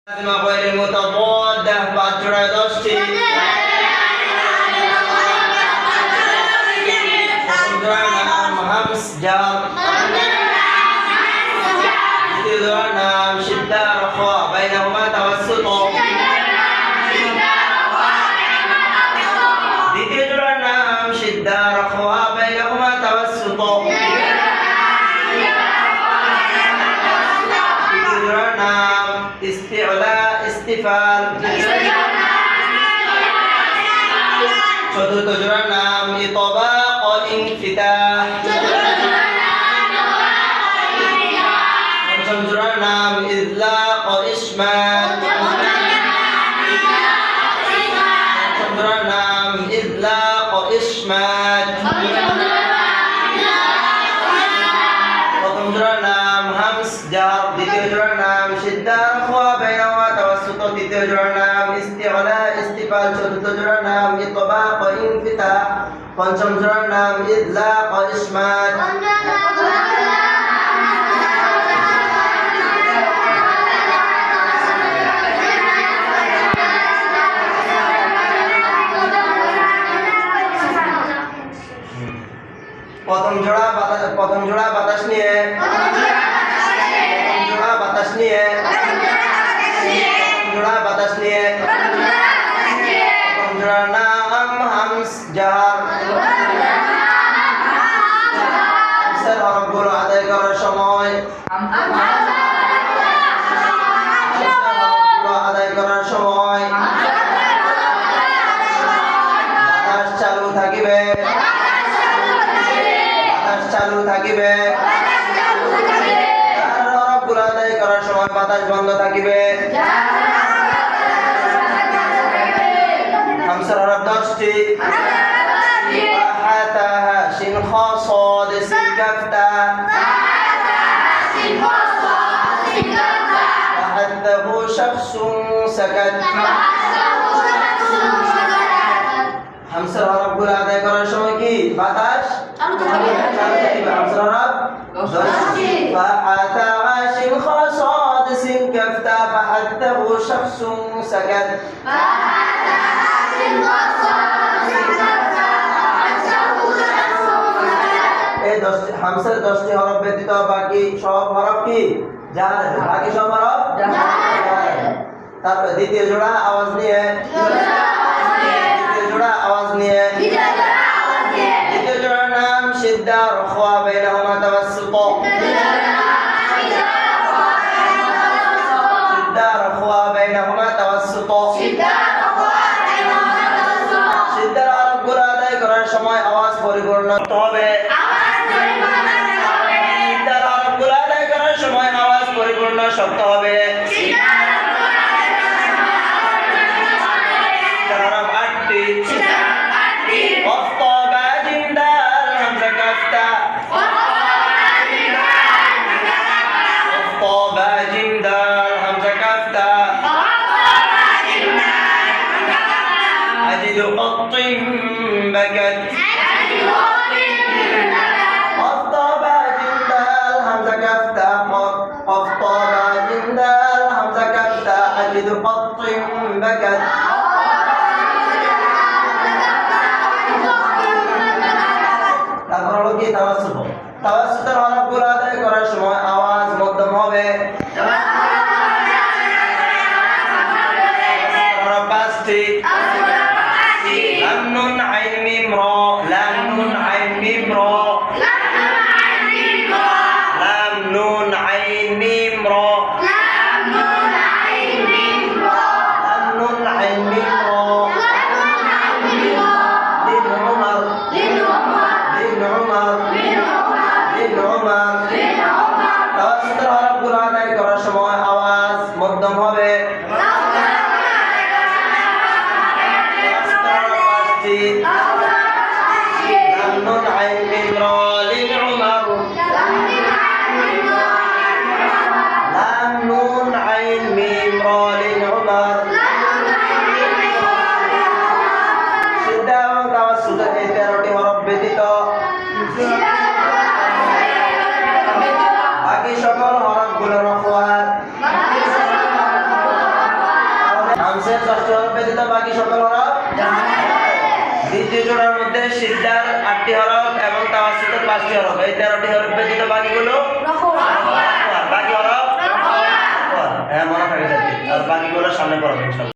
غير متضادة بعد جرى دشتي نام همس جار نام شدة رخاء بينهما توسط نام شدة رخاء بينهما توسط نام استعلاء استفال চতুর্থ জোড়ার নাম ইতবাক ইনফিতাহ পঞ্চম জোড়ার নাম ইজলাক ইশমাত পঞ্চম জোড়ার নাম ইজলাক ইশমাত প্রথম জোড়ার নাম হামস জার দ্বিতীয় জোড়ার নাম শিদ্দা রাখওয়া বাইনাহুমা তাওয়াসসুত তৃতীয় জোড়ার নাম ইস্তিআলা ইস্তিফাল চতুর্থ জোড়ার নাম ইতবাক ইনফিতাহ পঞ্চম জোড়ার নাম ইজলাক ইশমাত প্রথম জোড়া বাতাস নিয়ে প্রথম জোড়ার নাম হামস জার হামসের হরফগুলো আদায় করার সময় বাতাস চালু থাকিবে হরফগুলো আদায় করার সময় বাতাস বন্ধ থাকিবে হামসের হরফ 10টি ফাহাতাহা শিন খ সাদ সিন কাফ তা ফাহাদাহু শাখসুন সাকাত হামসের হরফগুলো আদায় করার সময় কি বাতাস চালু থাকিবে হামসের হরফ 10টি ফাহাতাহা শিন খ সাদ সিন কাফ তা ফাহাদাহু শাখসুন সাকাত হামসের 10টি হরফ ব্যতীত বাকি সব হরফ কি জার বাকি সব হরফ জার তারপর দ্বিতীয় জোড়া আওয়াজ নিয়ে দ্বিতীয় জোড়ার নাম শিদ্দা রাখওয়া বাইনাহুমা তাওয়াসসুত শিদ্দা রাখওয়া বাইনাহুমা তাওয়াসসুত শিদ্দার হরফগুলো আদায় করার সময় আওয়াজ পরিপূর্ণ হবে পরিপূর্ণ শব্দ হবে তারপর হলো কি তাওয়াসসুতের হরফগুলো আদায় করার সময় আওয়াজ মধ্যম হবে হরফ 5টি লাম নুন আইন মিম র লাম নুন আইন মিম র লাম নুন আইন মিম র তাওয়াসসুতের হরফগুলো আদায় করার সময় আওয়াজ মধ্যম হবে লাম নুন আইন মিম র লিল উমর লাম নুন আইন মিম র লিল উমর শিদ্দা এবং তাওয়াসসুতের এই 13টি হরফ ব্যতীত বাকি সকল হরফগুলো রাখওয়া দ্বিতীয় জোড়ার মধ্যে সিদ্ধার 8টি হরফ এবং তাওয়াসসুতের 5টি হরফ। এই 13টি হরফ ব্যতীত বাকিগুলো বাকি হরফ হ্যাঁ মনে থাকে যাবে। আর বাকিগুলো সামনে পড়বে ইনশাআল্লাহ।